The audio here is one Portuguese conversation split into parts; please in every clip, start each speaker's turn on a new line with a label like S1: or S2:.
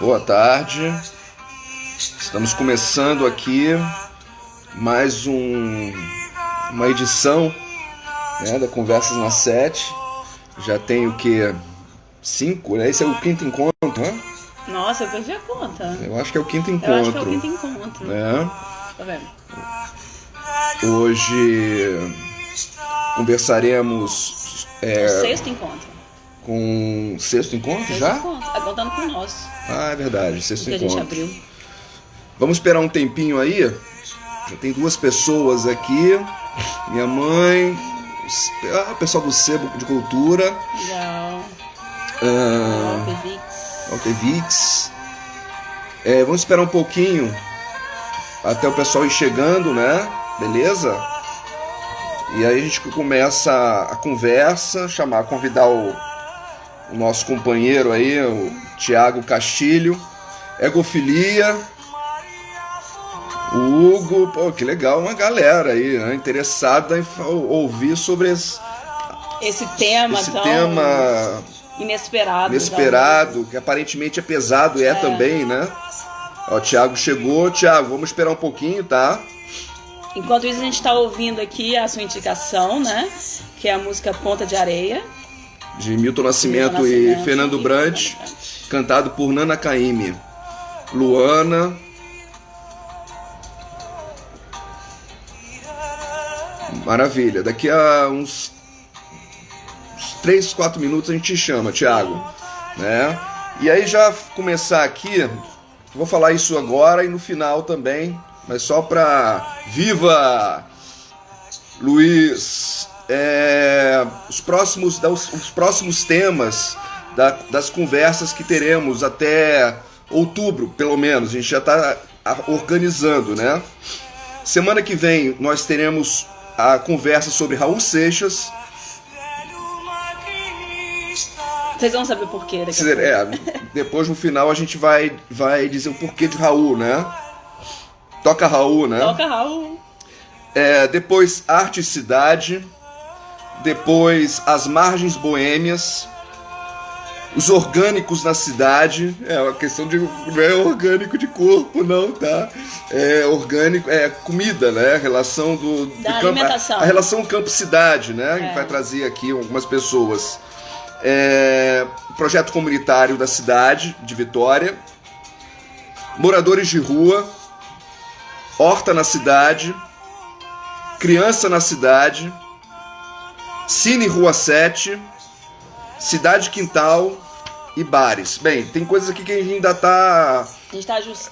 S1: Boa tarde, estamos começando aqui mais uma edição, né, da Conversas na Sete. Já tem o que? 5, né? Esse é o quinto encontro, né?
S2: Nossa, eu perdi a conta.
S1: Eu acho que é o quinto encontro.
S2: Eu acho que é o quinto encontro.
S1: Né?
S2: Tá vendo?
S1: Hoje conversaremos
S2: O sexto encontro.
S1: com o sexto encontro
S2: Sexto
S1: já?
S2: encontro. Tá contando com o nosso.
S1: Ah, é verdade, sexto
S2: Que a
S1: encontro.
S2: gente abriu.
S1: Vamos esperar um tempinho aí. Já tem 2 pessoas aqui. Minha mãe, o pessoal do Sebo de Cultura,
S2: Legal.
S1: Altevix. Vamos esperar um pouquinho até o pessoal ir chegando, né? Beleza? E aí a gente começa a conversa, convidar o nosso companheiro aí, o Thiago Castilho, Egofilia, o Hugo, pô, que legal, uma galera aí, né, interessada em ouvir sobre
S2: esse tema tão inesperado,
S1: que aparentemente é pesado e é também, né? Ó, o Thiago chegou. Thiago, vamos esperar um pouquinho, tá?
S2: Enquanto isso, a gente está ouvindo aqui a sua indicação, né? Que é a música Ponta de Areia,
S1: de Milton Nascimento e Fernando Brant, cantado por Nana Caymmi. Luana. Maravilha. Daqui a uns 3, 4 minutos a gente te chama, Thiago. Né? E aí já começar aqui, vou falar isso agora e no final também, mas só para Viva Luiz! Os próximos temas das conversas que teremos até outubro, pelo menos, a gente já está organizando, né? Semana que vem nós teremos a conversa sobre Raul Seixas.
S2: Vocês vão saber o porquê daqui
S1: a pouco. Depois no final a gente vai dizer o porquê de Raul, né? Toca Raul, né?
S2: Toca Raul.
S1: Depois Arte e Cidade. Depois As Margens Boêmias. Os orgânicos na cidade. Uma questão de. Não é orgânico de corpo, não, tá? É orgânico, comida, né? A relação
S2: da alimentação.
S1: A relação campo-cidade, né? A gente vai trazer aqui algumas pessoas. Projeto comunitário da cidade de Vitória. Moradores de rua. Horta na cidade. Criança na cidade. Cine Rua 7. Cidade Quintal e bares. Bem, tem coisas aqui que a gente ainda está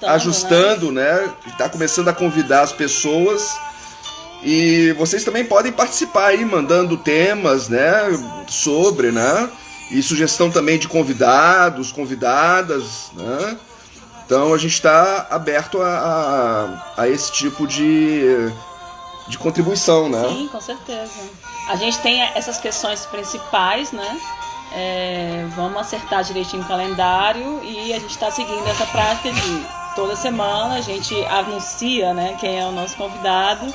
S1: ajustando, né? Está começando a convidar as pessoas. E vocês também podem participar aí, mandando temas, né? Sobre, né? E sugestão também de convidados, convidadas, né? Então a gente está aberto a esse tipo de contribuição, né?
S2: Sim, com certeza. A gente tem essas questões principais, né? Vamos acertar direitinho o calendário e a gente está seguindo essa prática de toda semana a gente anuncia, né, quem é o nosso convidado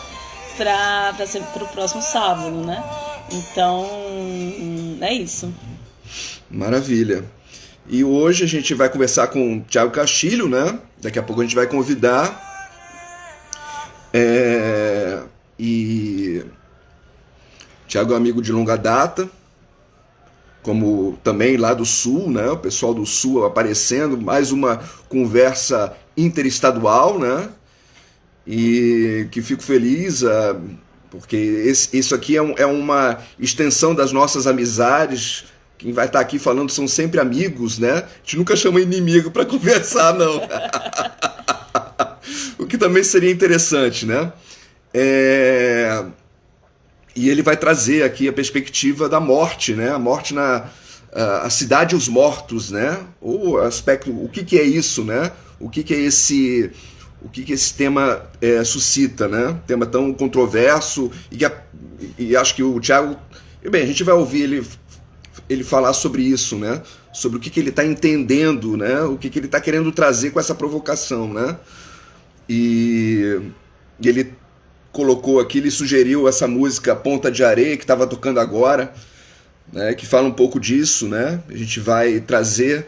S2: para o próximo sábado, né? Então é isso. Maravilha.
S1: E hoje a gente vai conversar com o Thiago Castilho, né? Daqui a pouco a gente vai convidar. E Thiago é um amigo de longa data, como também lá do Sul, né? O pessoal do Sul aparecendo, mais uma conversa interestadual, né? E que fico feliz, porque isso aqui é uma extensão das nossas amizades. Quem vai estar aqui falando são sempre amigos, né? A gente nunca chama inimigo para conversar, não. O que também seria interessante, né? E ele vai trazer aqui a perspectiva da morte, né? A morte a cidade e os mortos, né? O aspecto, o que é isso, né? O que é esse tema suscita, né? Tema tão controverso e acho que o Thiago, bem, a gente vai ouvir ele falar sobre isso, né? Sobre o que ele está entendendo, né? O que ele está querendo trazer com essa provocação, né? E ele colocou aqui, ele sugeriu essa música Ponta de Areia, que estava tocando agora, né, que fala um pouco disso, né? A gente vai trazer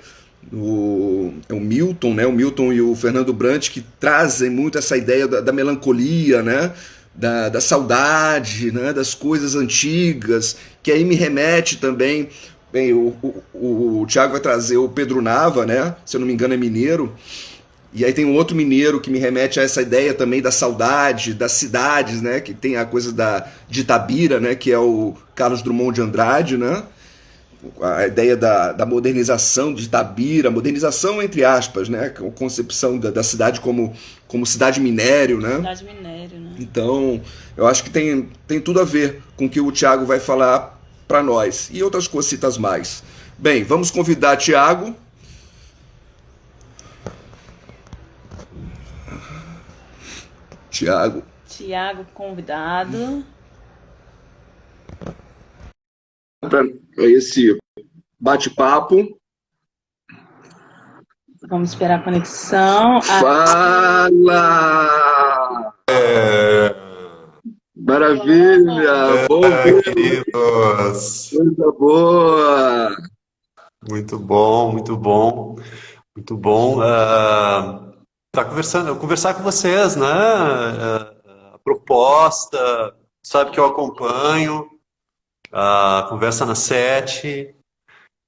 S1: É o Milton, né? O Milton e o Fernando Brant que trazem muito essa ideia da melancolia, né? Da saudade, né? Das coisas antigas, que aí me remete também. Bem, o Thiago vai trazer o Pedro Nava, né? Se eu não me engano, é mineiro. E aí tem um outro mineiro que me remete a essa ideia também da saudade, das cidades, né? Que tem a coisa de Itabira, né? Que é o Carlos Drummond de Andrade, né? A ideia da modernização de Itabira, modernização entre aspas, né? A concepção da cidade como cidade minério, né?
S2: Cidade minério, né?
S1: Então, eu acho que tem tudo a ver com o que o Thiago vai falar para nós. E outras cositas mais. Bem, vamos convidar Thiago. Thiago.
S2: Tiago convidado.
S1: Para esse bate-papo.
S2: Vamos esperar a conexão.
S1: Fala! Maravilha! Bom dia,
S3: Queridos!
S1: coisa boa!
S3: Muito bom, muito bom, muito bom. Conversar com vocês, né? A proposta, sabe que eu acompanho, a Conversa na Sete,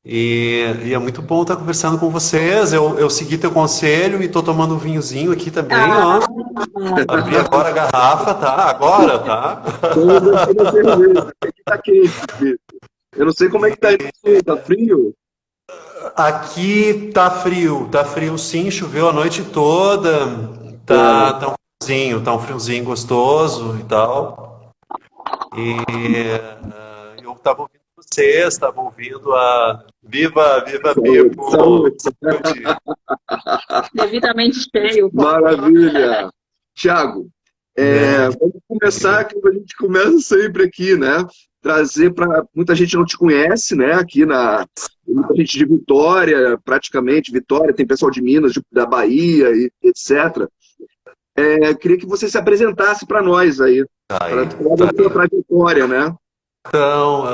S3: e é muito bom estar conversando com vocês. Eu segui teu conselho e estou tomando um vinhozinho aqui também, ó. Abri agora a garrafa, tá? Agora, tá?
S1: Aqui tá quente, filho. Eu não sei como é que tá aí, tá frio?
S3: Aqui tá frio sim, choveu a noite toda, tá um friozinho gostoso e tal. E eu tava ouvindo vocês, tava ouvindo a Viva Pipo!
S1: Saúde.
S3: Saúde.
S2: Devidamente cheio.
S1: Maravilha! Tiago, vamos começar como a gente começa sempre aqui, né? Trazer para muita gente não te conhece, né? Aqui muita gente de Vitória, praticamente Vitória, tem pessoal de Minas, da Bahia, e etc. Queria que você se apresentasse para nós aí, para falar da sua trajetória, né?
S3: Então,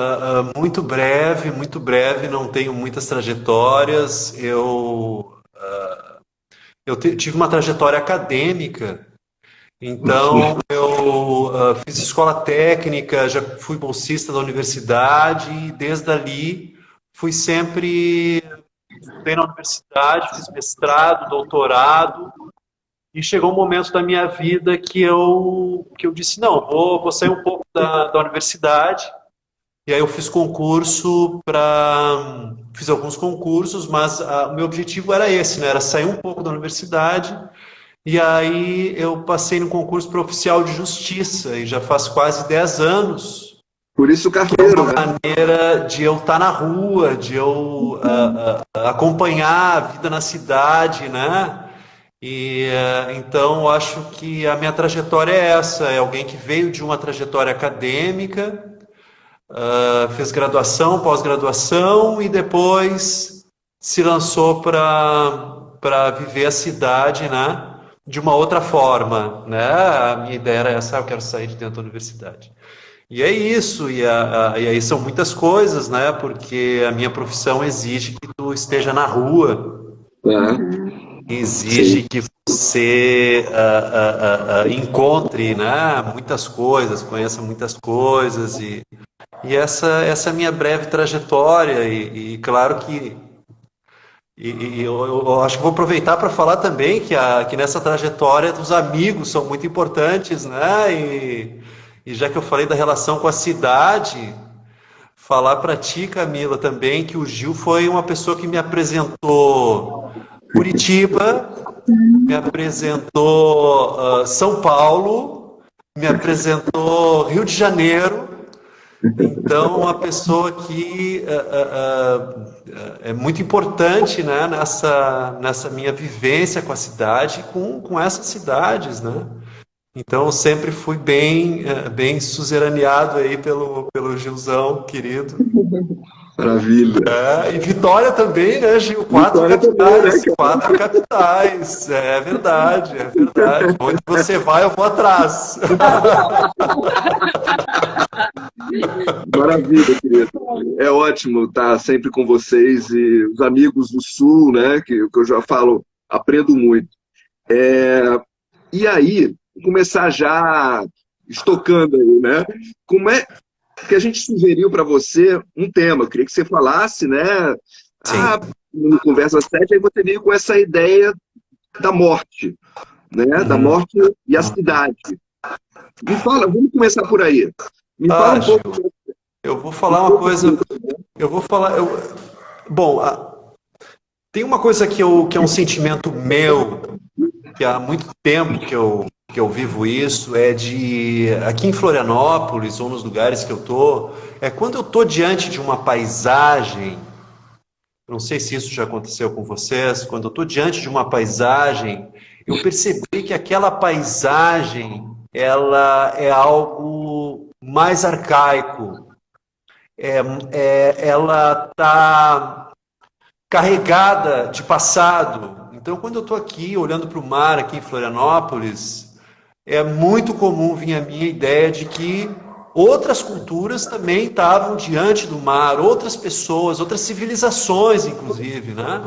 S3: muito breve, não tenho muitas trajetórias. Eu tive uma trajetória acadêmica. Então, eu fiz escola técnica, já fui bolsista da universidade e desde ali fui sempre estudei na universidade, fiz mestrado, doutorado e chegou um momento da minha vida que eu disse, não, vou sair um pouco da universidade. E aí eu fiz fiz alguns concursos, mas o meu objetivo era esse, né? Era sair um pouco da universidade. E aí eu passei no concurso para oficial de justiça, e já faz quase 10 anos,
S1: Por isso o
S3: que é
S1: carteiro,
S3: uma
S1: né?
S3: maneira de eu estar na rua, de eu acompanhar a vida na cidade, né? E então eu acho que a minha trajetória é essa, é alguém que veio de uma trajetória acadêmica, fez graduação, pós-graduação e depois se lançou para viver a cidade, né? De uma outra forma, né? A minha ideia era essa, eu quero sair de dentro da universidade. E é isso, e aí são muitas coisas, né? Porque a minha profissão exige que tu esteja na rua, exige
S1: Sim.
S3: que você encontre, né? Muitas coisas, conheça muitas coisas, e essa é a minha breve trajetória, e claro que eu acho que vou aproveitar para falar também que nessa trajetória os amigos são muito importantes, né? E já que eu falei da relação com a cidade, falar para ti, Camila, também que o Gil foi uma pessoa que me apresentou Curitiba, me apresentou São Paulo, me apresentou Rio de Janeiro. Então, uma pessoa que é muito importante, né, nessa minha vivência com a cidade, com essas cidades, né? Então, eu sempre fui bem suzeraneado aí pelo Gilzão, querido.
S1: Maravilha.
S3: E Vitória também, né, Gil? Quatro
S1: Vitória também, né,
S3: capitais,
S1: cara?
S3: quatro capitais. É verdade, é verdade. Onde você vai, eu vou atrás.
S1: Maravilha, querido. É ótimo estar sempre com vocês e os amigos do Sul, né? Que eu já falo, aprendo muito. E aí, vou começar já estocando aí, né? Como é que a gente sugeriu para você um tema? Eu queria que você falasse, né?
S3: Sim.
S1: No Conversa 7, aí você veio com essa ideia da morte, né? Da
S3: Uhum.
S1: morte e a cidade. Me fala, vamos começar por aí. Me fala um
S3: Gil,
S1: pouco.
S3: eu vou falar uma coisa. Eu vou falar. Bom, tem uma coisa que é um sentimento meu, que há muito tempo que eu vivo isso, aqui em Florianópolis, ou nos lugares que eu tô, quando eu tô diante de uma paisagem, não sei se isso já aconteceu com vocês, quando eu tô diante de uma paisagem, eu percebi que aquela paisagem, ela é algo mais arcaico, ela está carregada de passado. Então, quando eu estou aqui olhando para o mar aqui em Florianópolis, é muito comum vir a minha ideia de que outras culturas também estavam diante do mar, outras pessoas, outras civilizações, inclusive, né?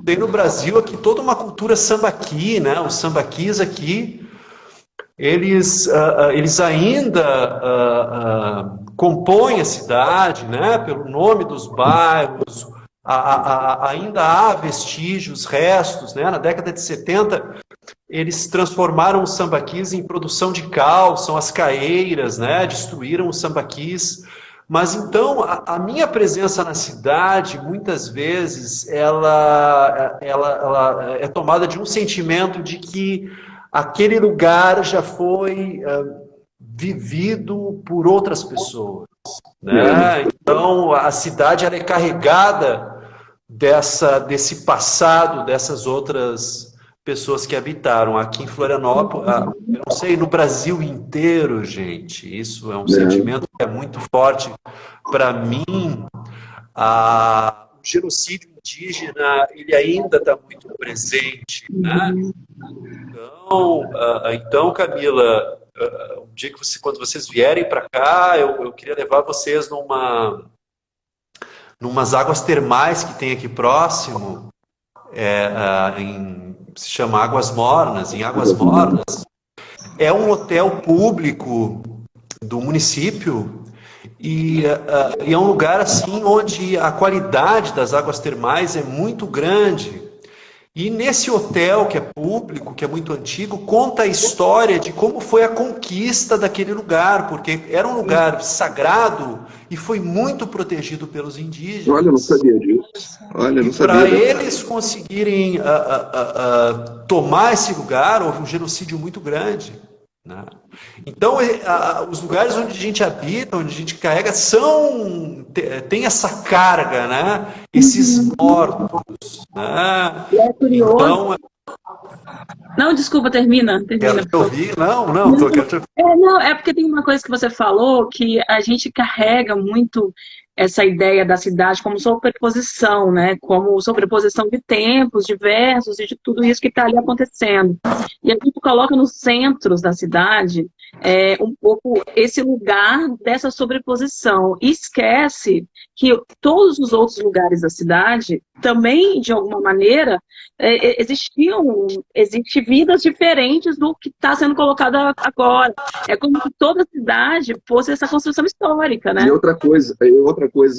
S3: Tem no Brasil aqui toda uma cultura sambaqui, né? Os sambaquis aqui, eles ainda compõem a cidade, né? Pelo nome dos bairros, ainda há vestígios, restos, né? Na década de 70, eles transformaram os sambaquis em produção de cal, são as caeiras, né? Destruíram os sambaquis. Mas então, a minha presença na cidade, muitas vezes, ela é tomada de um sentimento de que aquele lugar já foi vivido por outras pessoas, né? Então, a cidade ela é carregada desse passado, dessas outras pessoas que habitaram aqui em Florianópolis, eu não sei, no Brasil inteiro, gente. Isso é um sentimento que é muito forte para mim. O genocídio indígena, ele ainda está muito presente, né? Então, Camila, um dia quando vocês vierem para cá, eu queria levar vocês numas águas termais que tem aqui próximo, se chama Águas Mornas, em Águas Mornas. É um hotel público do município e é um lugar assim onde a qualidade das águas termais é muito grande. E nesse hotel, que é público, que é muito antigo, conta a história de como foi a conquista daquele lugar, porque era um lugar sagrado e foi muito protegido pelos indígenas.
S1: Olha, eu não sabia disso. Olha, eu não sabia.
S3: Para eles conseguirem tomar esse lugar, houve um genocídio muito grande, né? Então, os lugares onde a gente habita, onde a gente carrega, tem essa carga, né? Esses mortos, né?
S2: É curioso.
S3: Então,
S2: não, desculpa, termina.
S3: Quero te ouvir. Não, quero te ouvir.
S2: Não, é porque tem uma coisa que você falou que a gente carrega muito essa ideia da cidade como sobreposição, né? Como sobreposição de tempos diversos e de tudo isso que está ali acontecendo. E a gente coloca nos centros da cidade um pouco esse lugar dessa sobreposição. E esquece que todos os outros lugares da cidade também, de alguma maneira, existem vidas diferentes do que está sendo colocado agora. É como se toda a cidade fosse essa construção histórica, né?
S1: E outra coisa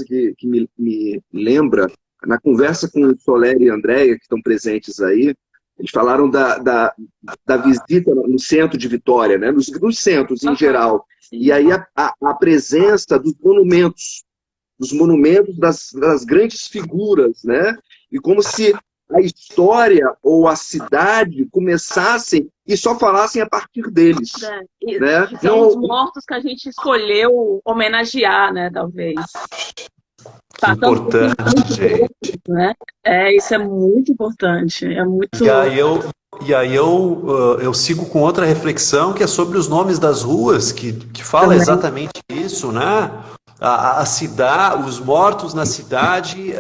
S1: que me lembra, na conversa com o Soler e a Andréia, que estão presentes aí, eles falaram da visita no centro de Vitória, né? Nos centros em geral.
S2: Sim.
S1: E aí a presença dos monumentos das grandes figuras, né? E como se a história ou a cidade começassem e só falassem a partir deles. Né?
S2: São os mortos que a gente escolheu homenagear, né? Talvez.
S3: Importante, gente.
S2: Né? Isso é muito importante. É muito...
S3: E aí eu sigo com outra reflexão que é sobre os nomes das ruas, que fala exatamente isso, né? A cidade, os mortos na cidade,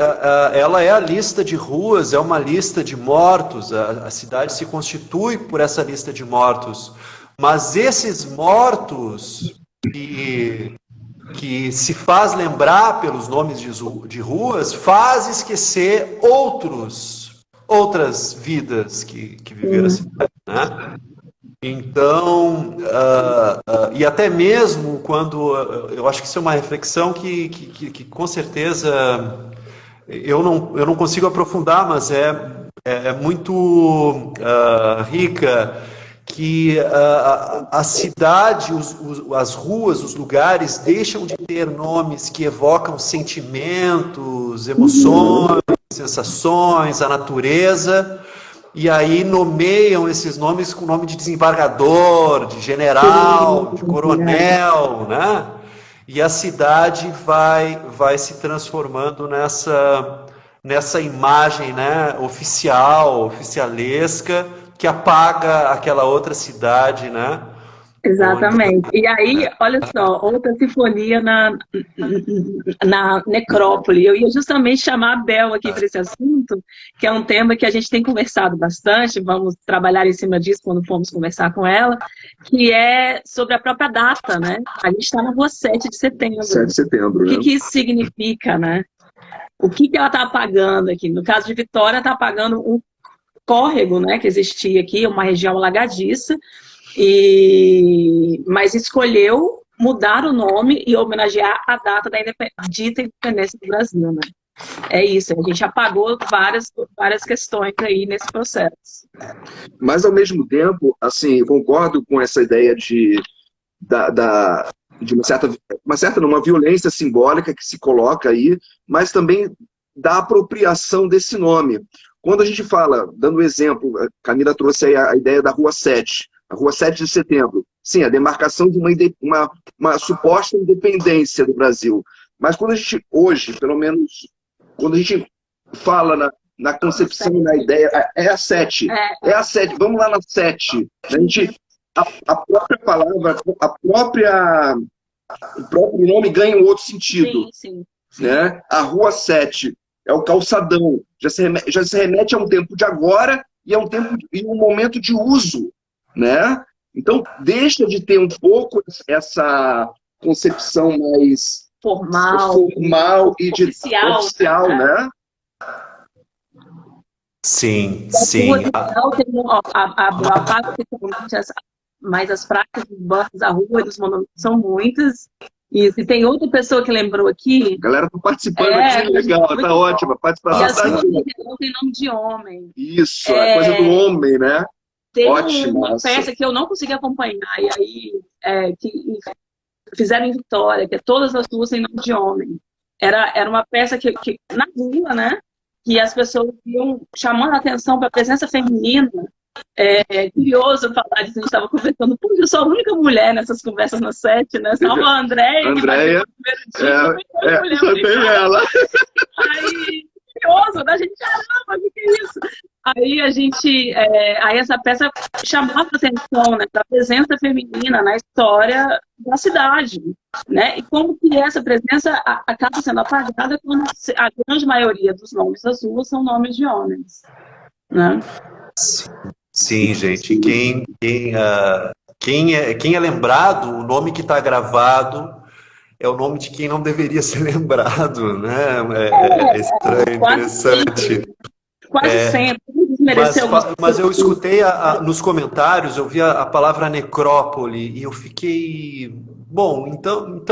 S3: ela é a lista de ruas, é uma lista de mortos. A cidade se constitui por essa lista de mortos. Mas esses mortos que se faz lembrar pelos nomes de ruas, faz esquecer outras vidas que viveram a cidade, né? Então, e até mesmo quando, eu acho que isso é uma reflexão que com certeza eu não consigo aprofundar, mas é muito rica, que a cidade, as ruas, os lugares deixam de ter nomes que evocam sentimentos, emoções, sensações, a natureza, e aí nomeiam esses nomes com nome de desembargador, de general, de coronel, né? E a cidade vai se transformando nessa imagem, né, oficialesca, que apaga aquela outra cidade, né?
S2: Exatamente. E aí, olha só, outra sinfonia na necrópole. Eu ia justamente chamar a Bel aqui para esse assunto, que é um tema que a gente tem conversado bastante, vamos trabalhar em cima disso quando formos conversar com ela, que é sobre a própria data, né? A gente está na rua 7 de setembro.
S1: 7 de setembro,
S2: O
S1: né?
S2: que isso significa, né? O que ela está apagando aqui? No caso de Vitória, está apagando um córrego, né, que existia aqui, uma região alagadiça, mas escolheu mudar o nome e homenagear a data da dita independência do Brasil, né? É isso, a gente apagou várias questões aí nesse processo.
S1: Mas, ao mesmo tempo, assim, eu concordo com essa ideia de uma violência simbólica que se coloca aí, mas também da apropriação desse nome. Quando a gente fala, dando um exemplo, a Camila trouxe aí a ideia da Rua 7, a Rua 7 de Setembro. Sim, a demarcação de uma suposta independência do Brasil. Mas quando a gente, hoje, pelo menos, quando a gente fala na concepção, na ideia, é a 7. É a 7, vamos lá na 7. A própria palavra, o próprio nome ganha um outro sentido.
S2: Sim.
S1: Né? A Rua 7 é o calçadão, já se remete a um tempo de agora e a um momento de uso, né? Então, deixa de ter um pouco essa concepção mais
S2: formal
S1: e
S2: oficial,
S1: né?
S3: Sim.
S2: Mas as práticas urbanas da rua e dos monumentos são muitas. E se tem outra pessoa que lembrou aqui...
S1: A galera tá participando aqui, legal, tá ótima. A participação
S2: e as
S1: tá
S2: ruas
S1: aqui.
S2: não tem nome de homem.
S1: Isso, a coisa do homem, né?
S2: Tem
S1: Ótimo,
S2: uma peça que eu não consegui acompanhar, e aí que fizeram em Vitória, que é Todas as Ruas Têm Nome de Homem. Era uma peça que na rua, né? Que as pessoas iam chamando a atenção para a presença feminina. É curioso falar disso, a gente estava conversando, porque eu sou a única mulher nessas conversas no 7, né? Salvo a Andréia, que vai ter o primeiro dia,
S1: só tem ela.
S2: Aí, curioso, né? A gente, caramba, o que é isso? Aí essa peça chamou a atenção, né, da presença feminina na história da cidade, né? E como que essa presença acaba sendo apagada quando a grande maioria dos nomes das ruas são nomes de homens, né?
S3: Sim, gente. Quem é lembrado, o nome que está gravado é o nome de quem não deveria ser lembrado, né? É estranho, interessante.
S2: Quase sempre.
S3: Mas eu escutei nos comentários, eu vi a palavra necrópole e eu fiquei... Bom, então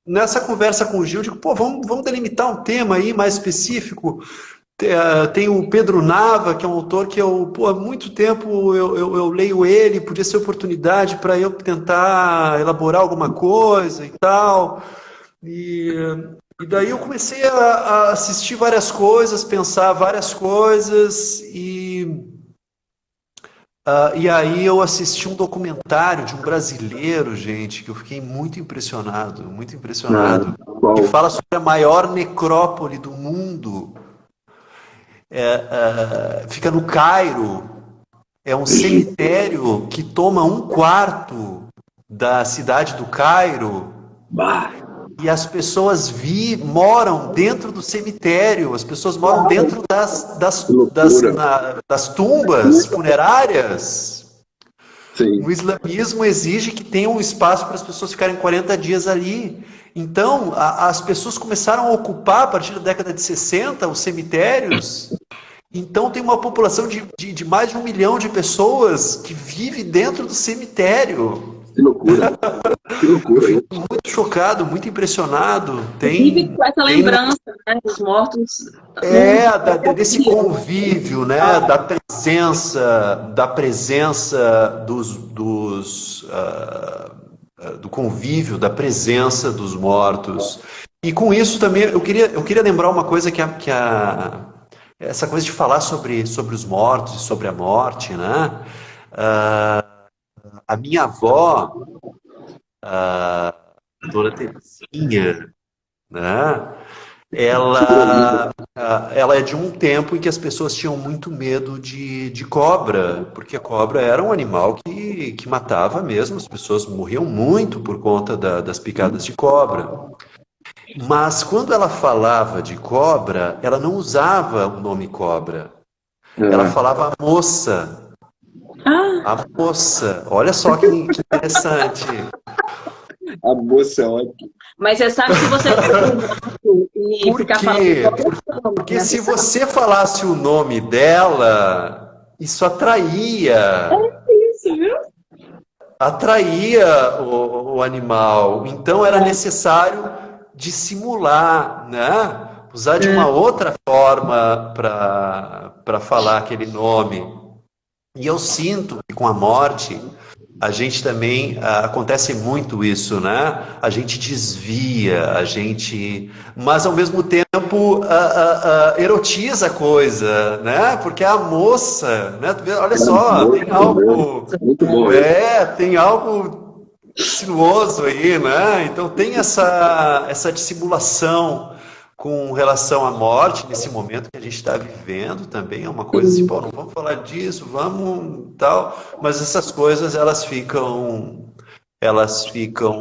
S3: nessa conversa com o Gil, eu digo, vamos delimitar um tema aí mais específico. Tem o Pedro Nava, que é um autor que há muito tempo eu leio ele, podia ser oportunidade para eu tentar elaborar alguma coisa e tal. E daí eu comecei a assistir várias coisas, pensar várias coisas, e aí eu assisti um documentário de um brasileiro, gente, que eu fiquei muito impressionado, que fala sobre a maior necrópole do mundo. Fica no Cairo, é um cemitério que toma 1/4 da cidade do Cairo. e as pessoas moram dentro do cemitério, as pessoas moram dentro das tumbas funerárias.
S1: Sim.
S3: O islamismo exige que tenha um espaço para as pessoas ficarem 40 dias ali. Então, as pessoas começaram a ocupar, a partir da década de 60, os cemitérios. Então, tem uma população de mais de 1 milhão de pessoas que vive dentro do cemitério.
S1: Que loucura. Que loucura.
S3: Eu fico muito chocado, muito impressionado.
S2: Vive com essa lembrança, né, dos mortos.
S3: Desse convívio, né, da presença do convívio, da presença dos mortos. E com isso também, eu queria lembrar uma coisa essa coisa de falar sobre os mortos e sobre a morte, né? A minha avó, Dona Terezinha, né? Ela é de um tempo em que as pessoas tinham muito medo de cobra, porque a cobra era um animal que matava mesmo, as pessoas morriam muito por conta das picadas de cobra. Mas quando ela falava de cobra, ela não usava o nome cobra, ela falava moça. A moça, olha só que interessante.
S1: A moça é ótima.
S2: Mas você sabe que você e
S3: Por
S2: ficar
S3: quê?
S2: falando.
S3: Porque se você falasse o nome dela, isso atraía.
S2: Isso, viu?
S3: Atraía o animal. Então era necessário dissimular, né? Usar de uma outra forma para falar aquele nome. E eu sinto que com a morte a gente também acontece muito isso, né? A gente desvia, mas ao mesmo tempo erotiza a coisa, né? Porque a moça, né? Olha só, tem algo, tem algo sinuoso aí, né? Então tem essa dissimulação com relação à morte nesse momento que a gente está vivendo também, é uma coisa assim, pô, não vamos falar disso, vamos tal, mas essas coisas elas ficam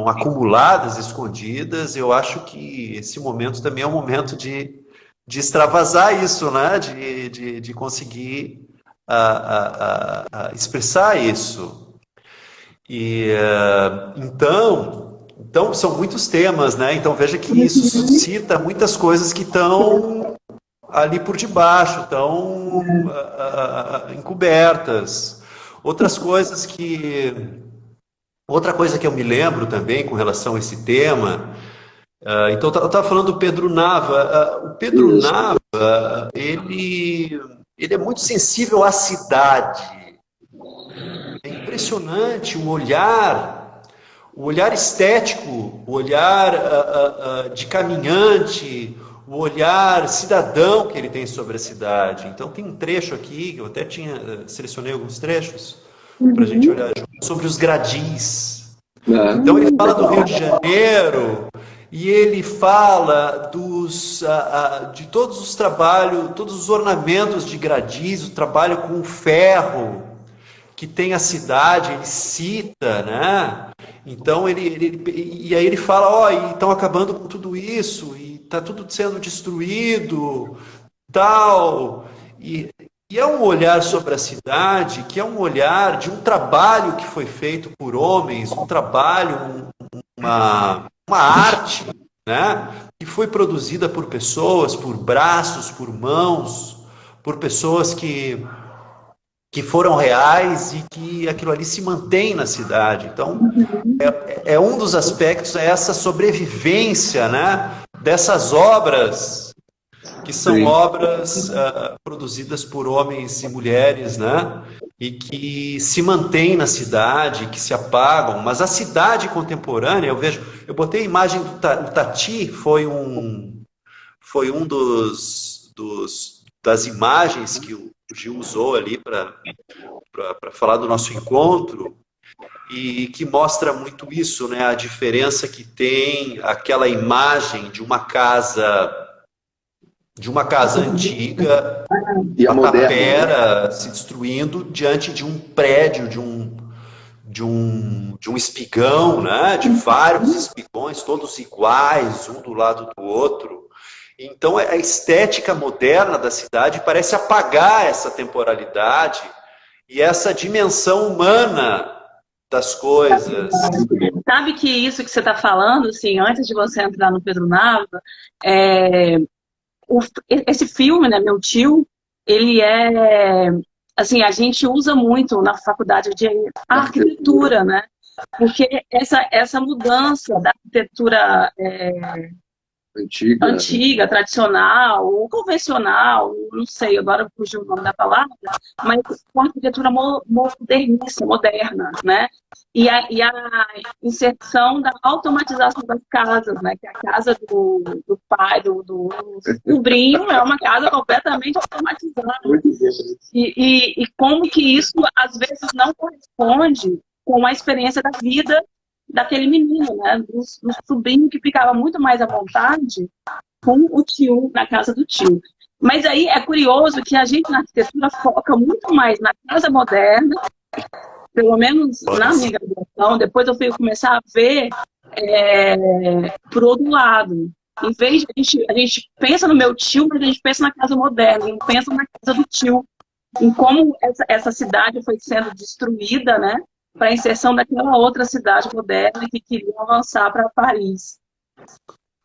S3: acumuladas, escondidas. Eu acho que esse momento também é um momento de extravasar isso, né? De conseguir expressar isso. E então, são muitos temas, né? Então, veja que isso suscita muitas coisas que estão ali por debaixo, estão encobertas. Outra coisa que eu me lembro também com relação a esse tema, então eu estava falando do Pedro Nava. O Pedro Nava, ele é muito sensível à cidade. É impressionante o olhar estético, o olhar de caminhante, o olhar cidadão que ele tem sobre a cidade. Então tem um trecho aqui, eu até selecionei alguns trechos para a gente olhar sobre os gradis. Então ele fala do Rio de Janeiro e ele fala de todos os trabalhos, todos os ornamentos de gradis, o trabalho com o ferro que tem a cidade, ele cita, né? Então e aí ele fala, e estão acabando com tudo isso, e está tudo sendo destruído, tal. E é um olhar sobre a cidade que é um olhar de um trabalho que foi feito por homens, um trabalho, uma arte, né? Que foi produzida por pessoas, por braços, por mãos, por pessoas que foram reais e que aquilo ali se mantém na cidade. Então, é um dos aspectos, essa sobrevivência, né, dessas obras, que são obras produzidas por homens e mulheres, né, e que se mantêm na cidade, que se apagam. Mas a cidade contemporânea, eu botei a imagem do Tati, foi um das imagens que o Gil usou ali para falar do nosso encontro, e que mostra muito isso, né? A diferença que tem aquela imagem de uma casa antiga,
S1: e a
S3: uma
S1: moderna,
S3: tapera se destruindo diante de um prédio, de um espigão, né? De vários espigões, todos iguais, um do lado do outro. Então, a estética moderna da cidade parece apagar essa temporalidade e essa dimensão humana das coisas.
S2: Sabe que isso que você está falando, assim, antes de você entrar no Pedro Nava, é, esse filme, né, Meu Tio, ele é, assim, a gente usa muito na faculdade de arquitetura, né? Porque essa mudança da arquitetura antiga, tradicional, ou convencional, não sei, agora fugiu o nome da palavra, mas com a arquitetura modernista, moderna, né? E a inserção da automatização das casas, né? Que a casa do pai, do sobrinho, é uma casa completamente automatizada. E como que isso, às vezes, não corresponde com a experiência da vida daquele menino, né? Do sobrinho que ficava muito mais à vontade com o tio, na casa do tio. Mas aí é curioso que a gente na arquitetura foca muito mais na casa moderna, pelo menos na minha graduação. Depois eu fui começar a ver por outro lado. Em vez de a gente pensa no meu tio, mas a gente pensa na casa moderna, não pensa na casa do tio, em como essa cidade foi sendo destruída, né? Para a inserção daquela outra cidade moderna que queriam avançar para Paris.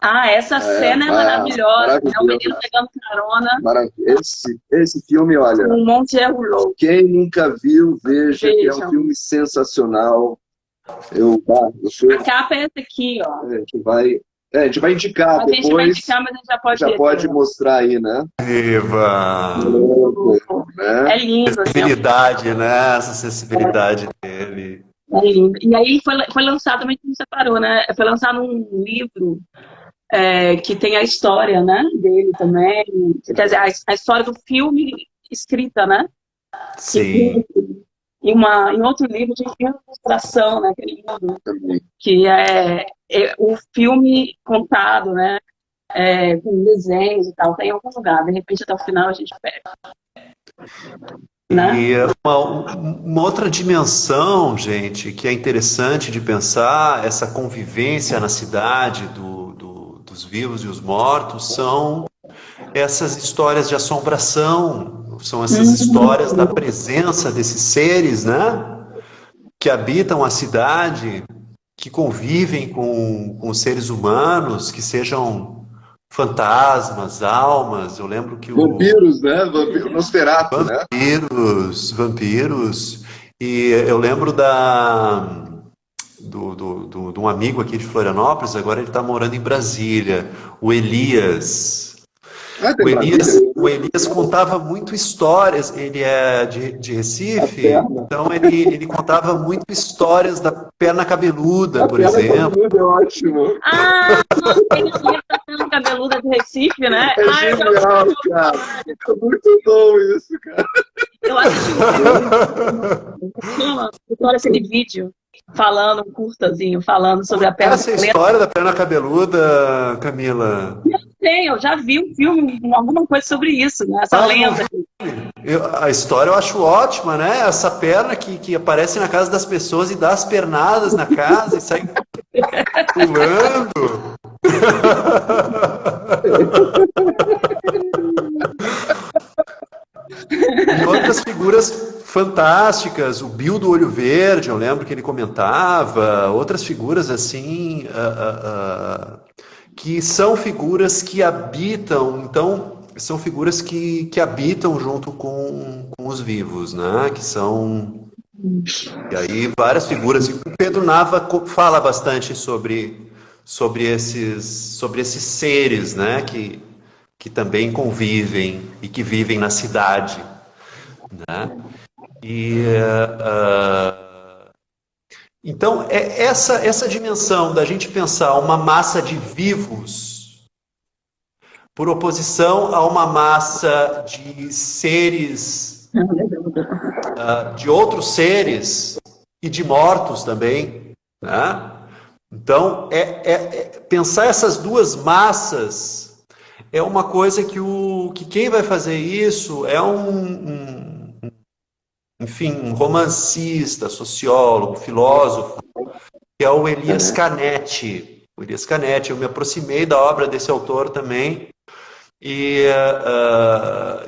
S2: Essa cena é maravilhosa, né? O menino pegando carona.
S1: Esse filme, olha,
S2: um monte de louco.
S1: Quem nunca viu, veja, que é um filme sensacional.
S2: A capa é essa aqui, ó.
S1: A gente vai indicar depois.
S2: A gente vai indicar, mas a gente já pode
S1: mostrar aí, né?
S3: Viva!
S2: É lindo.
S3: Acessibilidade, né? Essa acessibilidade dele.
S2: É lindo. E aí foi lançado, também não separou, né? Foi lançado um livro que tem a história, né, dele também. Quer dizer, a história do filme escrita, né?
S3: Sim.
S2: E em outro livro de ilustração, né? Aquele livro que é o filme contado, né? Com desenhos e tal, tem em algum lugar. De repente, até o final, a gente pega. Né?
S3: E uma outra dimensão, gente, que é interessante de pensar, essa convivência na cidade dos vivos e os mortos, são essas histórias de assombração, são essas histórias da presença desses seres, né? Que habitam a cidade, que convivem com os seres humanos, que sejam fantasmas, almas. Eu lembro que
S1: vampiros, né? Nosferatu,
S3: vampiros. E eu lembro de um amigo aqui de Florianópolis, agora ele está morando em Brasília, o Elias. O Elias contava muito histórias, ele é de Recife, então ele contava muito histórias da perna cabeluda, por exemplo.
S1: Cabeluda é ótimo.
S2: Tem o livro da perna cabeluda de Recife, né?
S1: É genial, cara. É muito bom isso, cara.
S2: Eu assisti aquele vídeo falando, um curtazinho, falando sobre a perna
S3: cabeluda. Essa história da perna cabeluda, Camila?
S2: Eu já vi um filme, alguma coisa sobre isso, né? Essa lenda.
S3: A história eu acho ótima, né? Essa perna que aparece na casa das pessoas e dá as pernadas na casa e sai pulando. E outras figuras fantásticas, o Bill do Olho Verde, eu lembro que ele comentava, outras figuras assim, que são figuras que habitam, então, são figuras que habitam junto com os vivos, né? Que são... E aí várias figuras, e o Pedro Nava fala bastante sobre esses seres, né? Que também convivem e que vivem na cidade, né? Então, essa dimensão da gente pensar uma massa de vivos por oposição a uma massa de seres, de outros seres e de mortos também, né? Então, pensar essas duas massas é uma coisa que quem vai fazer isso é um enfim, um romancista, sociólogo, filósofo, que é o Elias Canetti. O Elias Canetti, eu me aproximei da obra desse autor também, e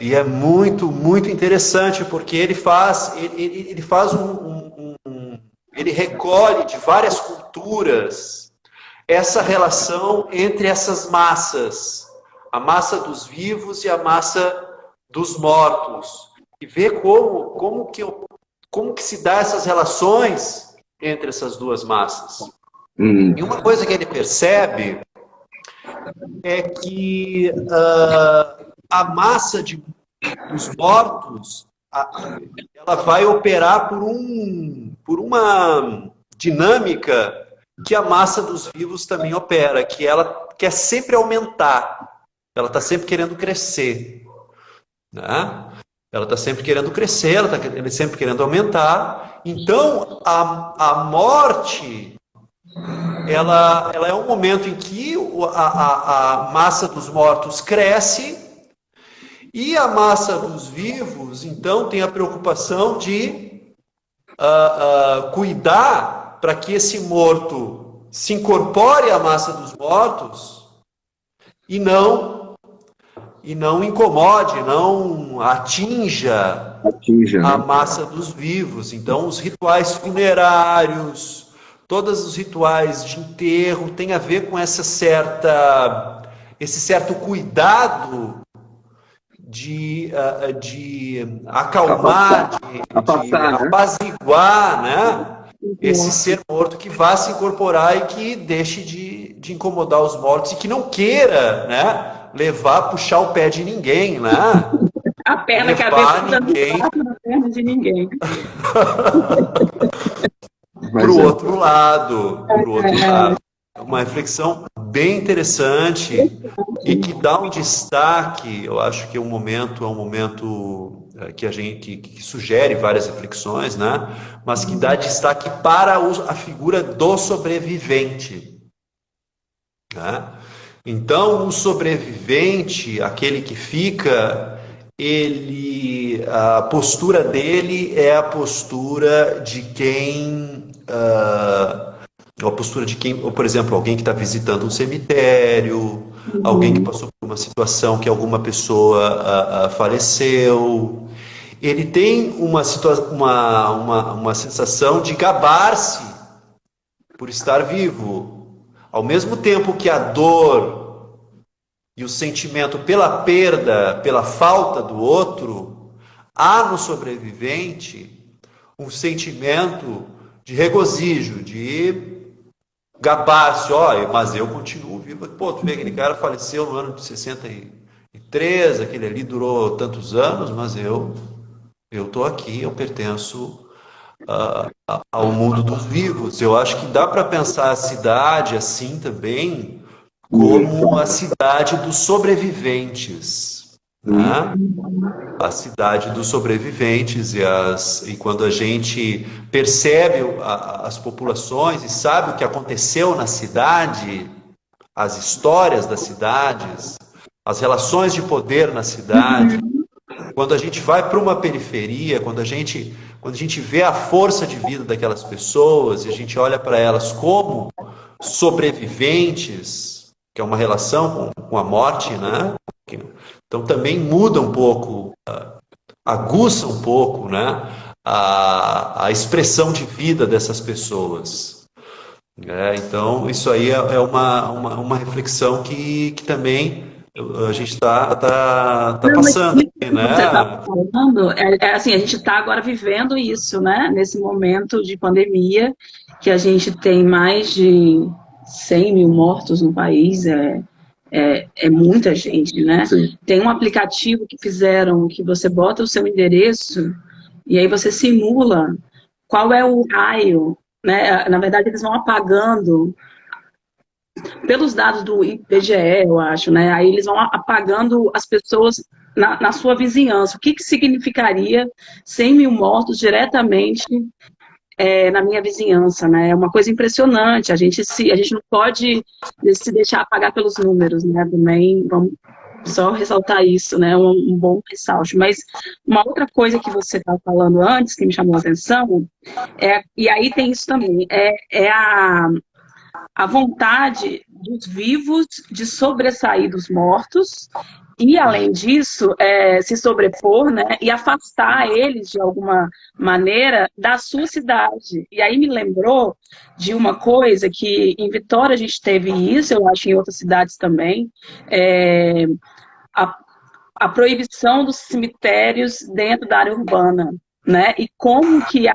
S3: é muito, muito interessante, porque ele faz ele recolhe de várias culturas essa relação entre essas massas, a massa dos vivos e a massa dos mortos, e vê como que se dá essas relações entre essas duas massas. E uma coisa que ele percebe é que a massa dos mortos ela vai operar por uma dinâmica que a massa dos vivos também opera, que ela quer sempre aumentar, ela está sempre querendo crescer, né? Ela está sempre querendo crescer, ela está sempre querendo aumentar. Então, a morte, ela é um momento em que a massa dos mortos cresce e a massa dos vivos, então, tem a preocupação de cuidar para que esse morto se incorpore à massa dos mortos e não incomode, não atinja a massa dos vivos. Então, os rituais funerários, todos os rituais de enterro têm a ver com esse certo cuidado de acalmar, de apaziguar, né? Esse ser morto que vá se incorporar e que deixe de incomodar os mortos e que não queira, né, puxar o pé de ninguém, né?
S2: A perna que a ninguém na perna de ninguém.
S3: Pro outro lado. É uma reflexão bem interessante e que dá um destaque. Eu acho que é um momento que sugere várias reflexões, né? Mas que dá destaque para a figura do sobrevivente, né? Então, o sobrevivente, aquele que fica, a postura dele é a postura de quem... a postura de quem, por exemplo, alguém que está visitando um cemitério, alguém que passou por uma situação que alguma pessoa faleceu. Ele tem uma sensação de gabar-se por estar vivo. Ao mesmo tempo que a dor e o sentimento pela perda, pela falta do outro, há no sobrevivente um sentimento de regozijo, de gabar-se, mas eu continuo vivo. Pô, tu vê, aquele cara faleceu no ano de 63, aquele ali durou tantos anos, mas eu estou aqui, eu pertenço ao mundo dos vivos. Eu acho que dá para pensar a cidade assim também, como a cidade dos sobreviventes, né? A cidade dos sobreviventes, e quando a gente percebe as populações e sabe o que aconteceu na cidade, as histórias das cidades, as relações de poder na cidade, quando a gente vai para uma periferia, quando a gente vê a força de vida daquelas pessoas e a gente olha para elas como sobreviventes, que é uma relação com a morte, né? Então também muda um pouco, aguça um pouco, né, a expressão de vida dessas pessoas. Então isso aí é uma reflexão que também a gente está passando, né?
S2: Você está falando, assim, a gente está agora vivendo isso, né? Nesse momento de pandemia, que a gente tem mais de 100 mil mortos no país, é muita gente, né? Sim. Tem um aplicativo que fizeram que você bota o seu endereço e aí você simula qual é o raio, né? Na verdade, eles vão apagando pelos dados do IBGE, eu acho, né? Aí eles vão apagando as pessoas na sua vizinhança. O que significaria 100 mil mortos diretamente na minha vizinhança, né? É uma coisa impressionante. A gente não pode se deixar apagar pelos números, né? Também Só ressaltar isso, né? Um bom ressalto. Mas uma outra coisa que você estava falando antes, que me chamou a atenção, e aí tem isso também, é a vontade dos vivos de sobressair dos mortos e, além disso, se sobrepor, né, e afastar eles, de alguma maneira, da sua cidade. E aí me lembrou de uma coisa que em Vitória a gente teve isso, eu acho em outras cidades também, a, a proibição dos cemitérios dentro da área urbana. Né? E como que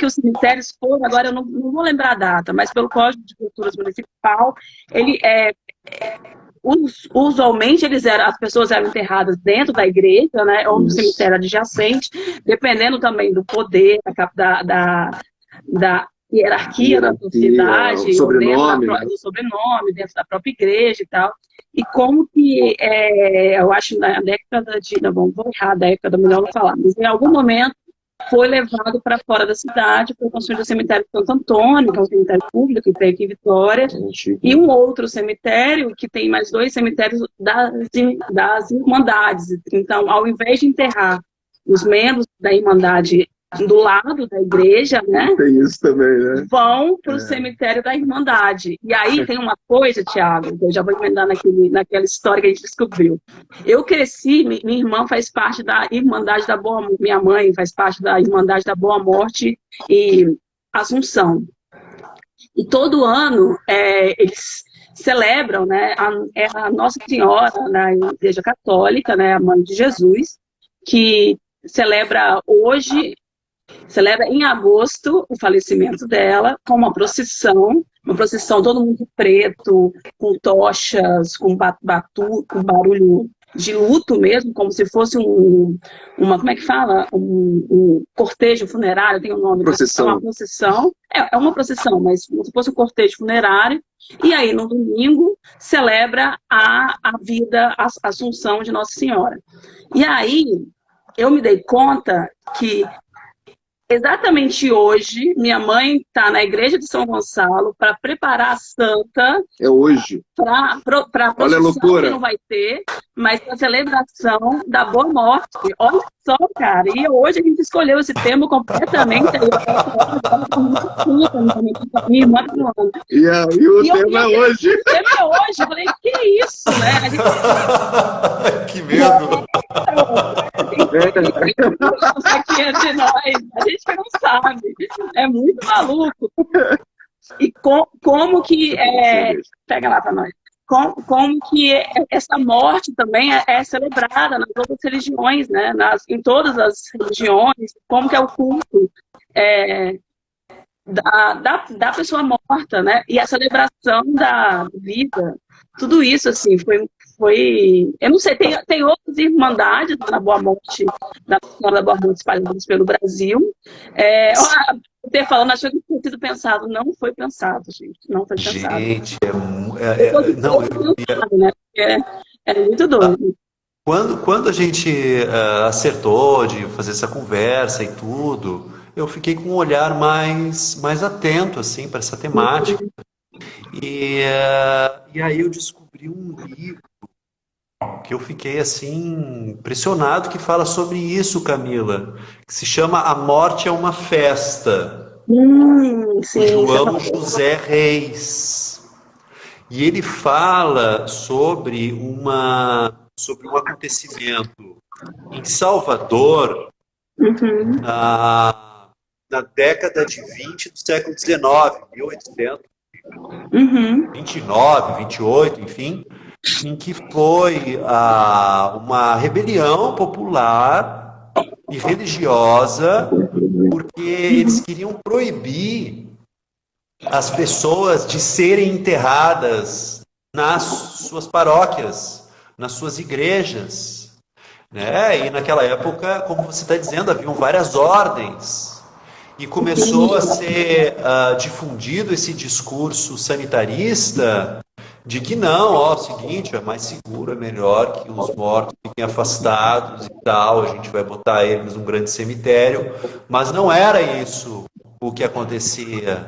S2: os cemitérios foram, agora eu não vou lembrar a data, mas pelo Código de Culturas Municipal, ele usualmente as pessoas eram enterradas dentro da igreja, né, ou no cemitério adjacente, dependendo também do poder, da hierarquia da sociedade, do sobrenome, dentro da própria igreja e tal. E como que, eu acho, na década de, não vou errar a década, melhor não falar, mas em algum momento foi levado para fora da cidade, foi construído o cemitério de Santo Antônio, que é um cemitério público que tem aqui em Vitória, e um outro cemitério, que tem mais 2 cemitérios das Irmandades. Então, ao invés de enterrar os membros da Irmandade do lado da igreja, né?
S1: Tem isso também, né?
S2: Vão para o cemitério da Irmandade. E aí tem uma coisa, Tiago, eu já vou emendar naquela história que a gente descobriu. Eu cresci, minha irmã faz parte da Irmandade da Boa Morte, minha mãe faz parte da Irmandade da Boa Morte e Assunção. E todo ano eles celebram, né, a Nossa Senhora na Igreja Católica, né, a Mãe de Jesus, que celebra em agosto o falecimento dela, com uma procissão, todo mundo de preto, com tochas, com barulho de luto mesmo, como se fosse como é que fala? Um cortejo funerário, tem um nome.
S1: Procissão.
S2: Uma procissão. É uma procissão, mas como se fosse um cortejo funerário. E aí, no domingo, celebra a vida, a Assunção de Nossa Senhora. E aí, eu me dei conta que exatamente hoje, minha mãe está na igreja de São Gonçalo para preparar a santa.
S1: É hoje.
S2: Para a procissão que não vai ter, mas para a celebração da Boa Morte. Olha só, cara. E hoje a gente escolheu esse tema completamente.
S1: E aí o tema é hoje.
S2: O tema é hoje. Eu falei, que isso, né?
S3: Que medo.
S2: Aqui entre nós, a gente que não sabe, é muito maluco. E como que pega lá para nós, como que essa morte também é celebrada nas outras religiões, né? Em todas as religiões, como que é o culto da pessoa morta, né? E a celebração da vida, tudo isso assim foi, eu não sei, tem outras irmandades na Boa Morte, na Senhora da Boa Morte espalhadas pelo Brasil. Você falando, achou que tinha sido pensado. Não foi pensado, gente. Não foi pensado.
S3: Gente,
S2: é muito doido.
S3: Quando a gente acertou de fazer essa conversa e tudo, eu fiquei com um olhar mais atento assim, para essa temática. E aí eu descobri um livro que eu fiquei assim impressionado, que fala sobre isso, Camila, que se chama A Morte é uma Festa,
S2: sim,
S3: João José Reis. E ele fala sobre um acontecimento em Salvador, na década de 20 do século XIX, 1829, 28, enfim, em que foi uma rebelião popular e religiosa, porque eles queriam proibir as pessoas de serem enterradas nas suas paróquias, nas suas igrejas, né? E naquela época, como você está dizendo, haviam várias ordens. E começou a ser difundido esse discurso sanitarista de que não, o seguinte, é mais seguro, é melhor que os mortos fiquem afastados e tal, a gente vai botar eles num grande cemitério. Mas não era isso o que acontecia.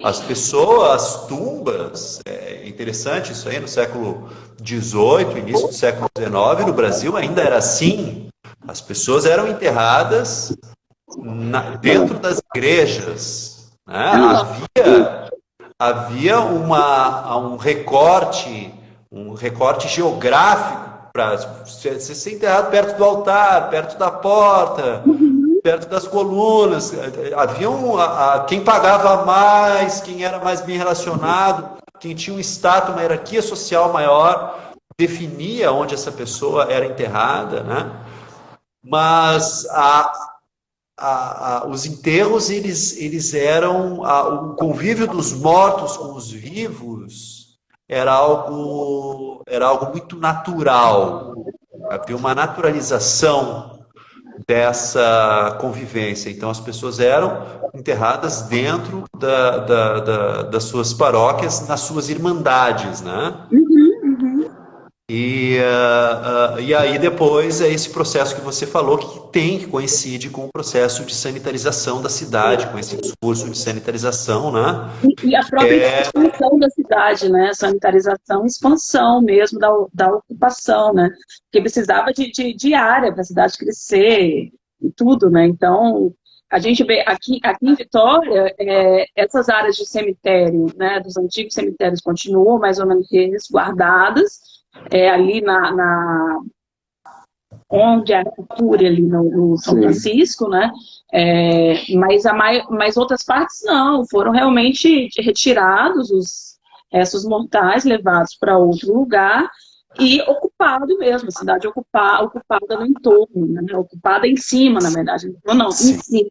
S3: As pessoas, as tumbas, é interessante isso aí, no século XVIII, início do século XIX, no Brasil ainda era assim. As pessoas eram enterradas dentro das igrejas, né? Havia um recorte geográfico para ser enterrado perto do altar, perto da porta, perto das colunas. Havia quem pagava mais, quem era mais bem relacionado, quem tinha um status, uma hierarquia social maior, definia onde essa pessoa era enterrada, né? Mas os enterros, eles eram... o convívio dos mortos com os vivos era algo muito natural. Havia uma naturalização dessa convivência. Então, as pessoas eram enterradas dentro das suas paróquias, nas suas irmandades, né? E aí depois é esse processo que você falou que coincide com o processo de sanitarização da cidade, com esse discurso de sanitarização, né?
S2: E a própria expansão da cidade, né? Sanitarização, expansão mesmo da ocupação, né? Porque precisava de área para a cidade crescer e tudo, né? Então, a gente vê aqui em Vitória, essas áreas de cemitério, né? Dos antigos cemitérios continuam mais ou menos resguardadas, ali onde é a cultura ali no São Francisco, né? Mas outras partes não, foram realmente retirados os restos mortais, levados para outro lugar e ocupado mesmo, a cidade ocupada no entorno, né? Ocupada em cima, na verdade, não, em cima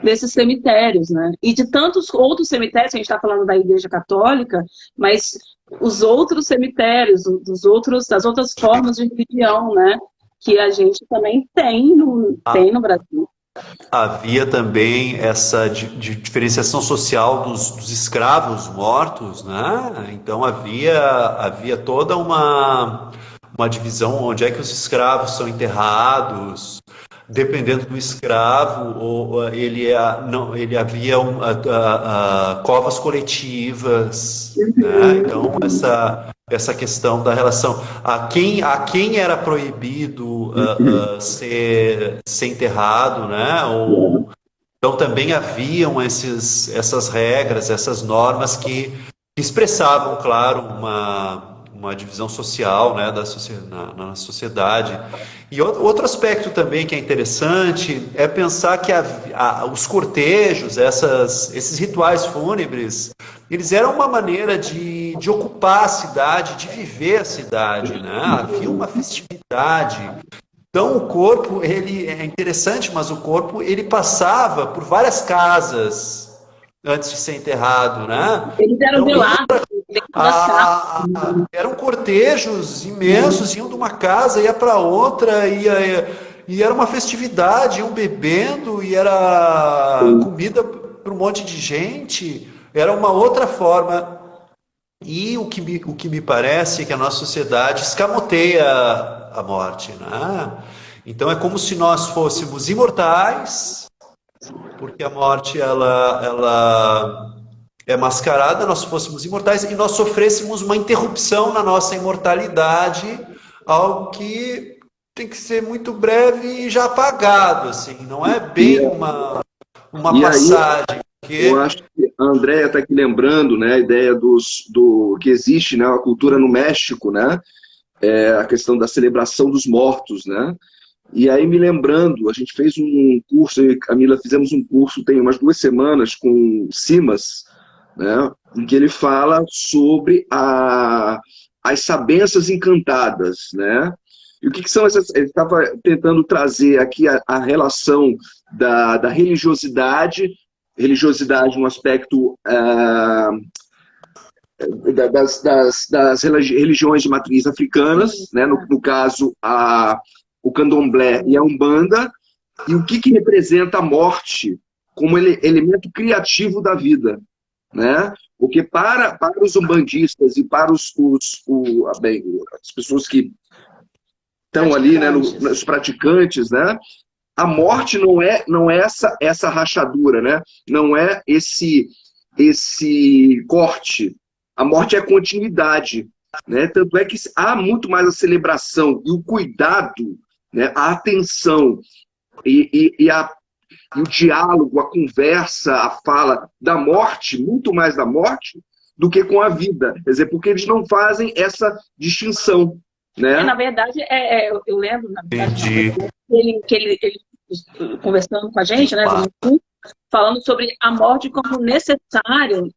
S2: desses cemitérios, né? E de tantos outros cemitérios, a gente está falando da Igreja Católica, mas os outros cemitérios, das outras formas de religião, né? Que a gente também tem no Brasil.
S3: Havia também essa diferenciação social dos escravos mortos, né? Então havia toda uma divisão onde é que os escravos são enterrados. Dependendo do escravo, ele havia covas coletivas, né? Então essa questão da relação a quem era proibido ser enterrado, né? Então também haviam essas regras, essas normas que expressavam, claro, uma divisão social, né, na sociedade. E outro aspecto também que é interessante é pensar que os cortejos, esses rituais fúnebres, eles eram uma maneira de ocupar a cidade, de viver a cidade, né? Havia uma festividade. Então o corpo, ele é interessante, mas o corpo, ele passava por várias casas antes de ser enterrado, né?
S2: Eles eram velados.
S3: Eram cortejos imensos, iam de uma casa, ia para outra, e era uma festividade, iam bebendo, e era comida para um monte de gente, era uma outra forma. E o que me parece é que a nossa sociedade escamoteia a morte, né? Então é como se nós fôssemos imortais, porque a morte ela é mascarada, nós fôssemos imortais e nós sofrêssemos uma interrupção na nossa imortalidade, algo que tem que ser muito breve e já apagado, assim, não é bem uma passagem.
S1: Eu acho que a Andréia está aqui lembrando, né, a ideia do que existe, né, a cultura no México, né, a questão da celebração dos mortos, né. E aí, me lembrando, a gente fez um curso, eu e Camila fizemos um curso tem umas 2 semanas com Simas, né, em que ele fala sobre as sabenças encantadas, né? E o que são essas? Ele estava tentando trazer aqui a relação da religiosidade no aspecto das religiões de matriz africanas, né? No caso, o candomblé e a umbanda, e o que representa a morte como elemento criativo da vida, né? Porque para os umbandistas e para as pessoas que estão ali, né, os praticantes, né, a morte não é essa rachadura, né? Não é esse corte. A morte é a continuidade, né? Tanto é que há muito mais a celebração e o cuidado, né? A atenção e o diálogo, a conversa, a fala da morte, muito mais da morte, do que com a vida. Quer dizer, porque eles não fazem essa distinção, né?
S2: Na verdade, eu lembro, na verdade,
S3: Entendi.
S2: ele conversando com a gente, né, falando sobre a morte como necessário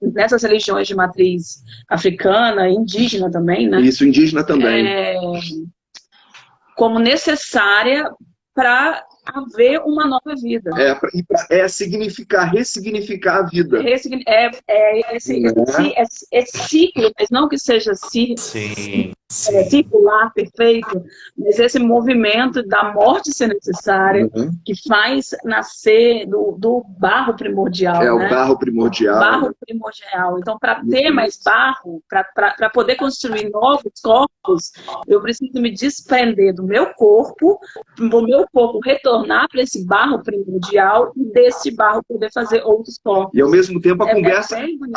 S2: nessas religiões de matriz africana, indígena também, né?
S1: Isso, indígena também.
S2: Como necessária para haver uma nova vida.
S1: Significar, ressignificar a vida.
S2: Esse ciclo, mas não que seja
S3: Sim.
S2: circular, perfeito, mas esse movimento da morte ser necessária, que faz nascer do barro primordial.
S1: O
S2: né?
S1: barro primordial.
S2: Barro primordial. Então, para ter mais barro, para poder construir novos corpos, eu preciso me desprender do meu corpo retornar para esse barro primordial e desse barro poder fazer outros corpos.
S1: E ao mesmo tempo a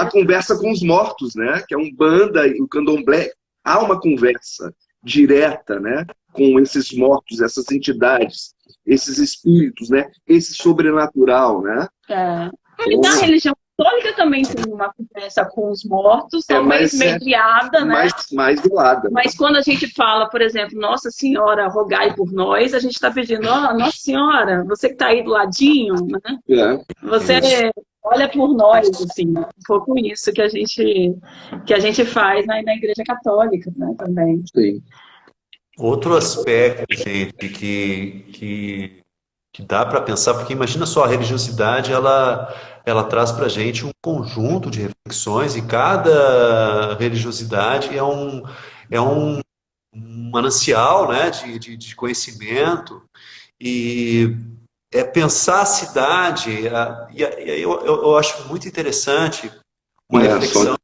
S1: conversa com os mortos, né? Que é Umbanda e o Candomblé. Há uma conversa direta, né? Com esses mortos, essas entidades, esses espíritos, né? Esse sobrenatural, né?
S2: E na religião católica também tem uma conversa com os mortos, talvez mediada, né?
S1: Mais velada.
S2: Mas quando a gente fala, por exemplo, Nossa Senhora, rogai por nós, a gente está pedindo, Nossa Senhora, você que está aí do ladinho, né? Você olha por nós, assim, um pouco isso que a gente faz na Igreja Católica, né, também.
S1: Sim.
S3: Outro aspecto, gente, que dá para pensar, porque imagina só, a religiosidade, ela traz para a gente um conjunto de reflexões, e cada religiosidade é um manancial, né, de conhecimento, e pensar a cidade, e eu acho muito interessante uma reflexão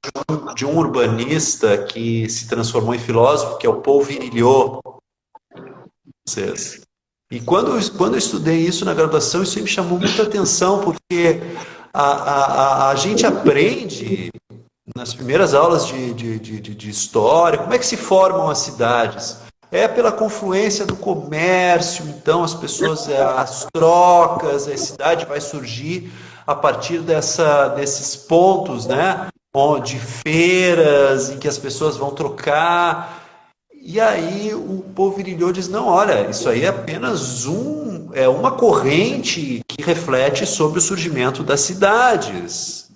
S3: de um urbanista que se transformou em filósofo, que é o Paul Virilio. E quando eu estudei isso na graduação, isso me chamou muita atenção, porque a gente aprende nas primeiras aulas de história como é que se formam as cidades. É pela confluência do comércio, então as pessoas, as trocas, a cidade vai surgir a partir desses pontos, né? De feiras em que as pessoas vão trocar. E aí o Paul Virilio diz, não, olha, isso aí é apenas uma corrente que reflete sobre o surgimento das cidades.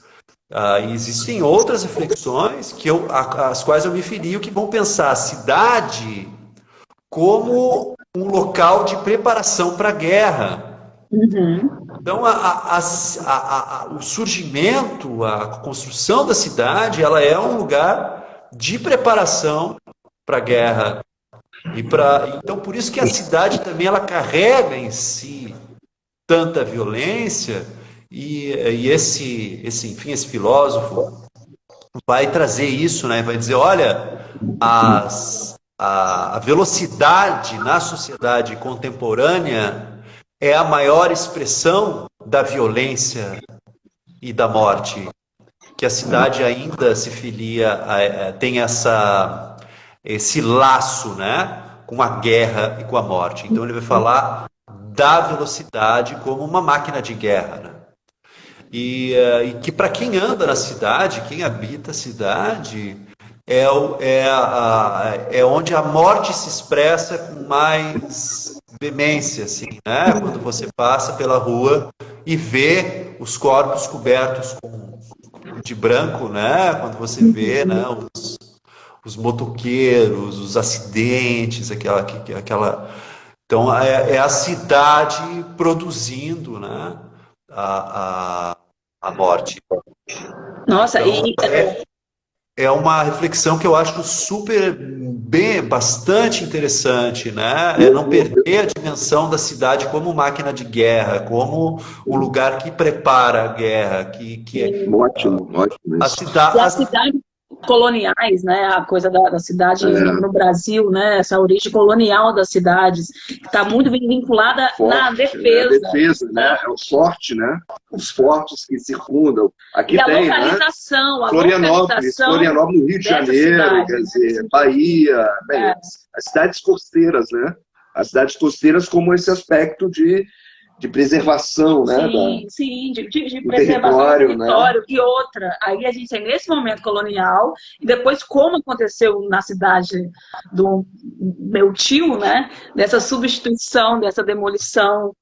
S3: E existem outras reflexões às quais eu me filio, que vão pensar a cidade como um local de preparação para a guerra. Então, o surgimento, a construção da cidade, ela é um lugar de preparação para a guerra. Então, por isso que a cidade também ela carrega em si tanta violência, e esse filósofo vai trazer isso, né? Vai dizer, olha, a velocidade na sociedade contemporânea é a maior expressão da violência e da morte, que a cidade ainda se filia, tem esse laço, né, com a guerra e com a morte. Então ele vai falar da velocidade como uma máquina de guerra, né? E que para quem anda na cidade, quem habita a cidade, é onde a morte se expressa com mais veemência, assim, né? Quando você passa pela rua e vê os corpos cobertos de branco, né? Quando você vê, né, os motoqueiros, os acidentes, aquela... Então, é a cidade produzindo, né, a morte.
S2: Nossa,
S3: então, é uma reflexão que eu acho bastante interessante, né? É não perder a dimensão da cidade como máquina de guerra, como um lugar que prepara a guerra,
S1: Ótimo.
S2: A cidade coloniais, né? A coisa da cidade no Brasil, né? Essa origem colonial das cidades, que está muito vinculada na defesa.
S1: Né? A defesa, né? É o forte, né? Os fortes que circundam. Aqui
S2: e a
S1: tem,
S2: localização,
S1: né?
S2: a
S1: Florianópolis, Florianópolis, no Rio de Janeiro,
S2: cidade,
S1: quer dizer, Bahia, bem, as cidades costeiras, né? As cidades costeiras como esse aspecto de preservação, né?
S2: Sim, de preservação do território, né? E outra, aí a gente tem nesse momento colonial, e depois como aconteceu na cidade do meu tio, né? Dessa substituição, dessa demolição.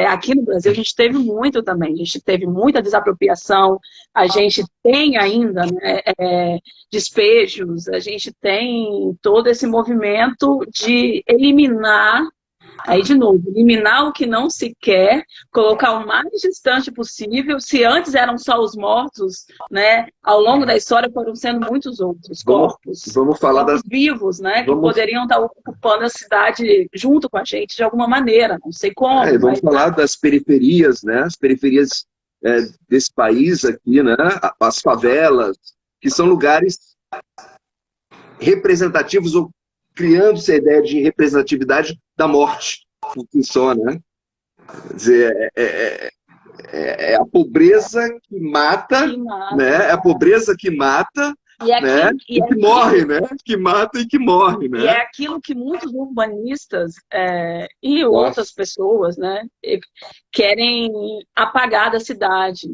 S2: Aqui no Brasil a gente teve muito também, a gente teve muita desapropriação, a gente tem ainda, né, despejos, a gente tem todo esse movimento de eliminar. Aí, de novo, eliminar o que não se quer, colocar o mais distante possível. Se antes eram só os mortos, né, ao longo da história foram sendo muitos outros corpos.
S1: Vamos falar
S2: corpos vivos, né, que poderiam estar ocupando a cidade junto com a gente de alguma maneira, não sei como.
S1: Vamos falar das periferias, né, as periferias desse país aqui, né, as favelas, que são lugares representativos ou criando-se a ideia de representatividade da morte, por si só, né? Quer dizer, é a pobreza que mata, né? É a pobreza que mata, né? E que morre, né? Que mata e que morre, né?
S2: E é aquilo que muitos urbanistas e outras pessoas, né, querem apagar da cidade.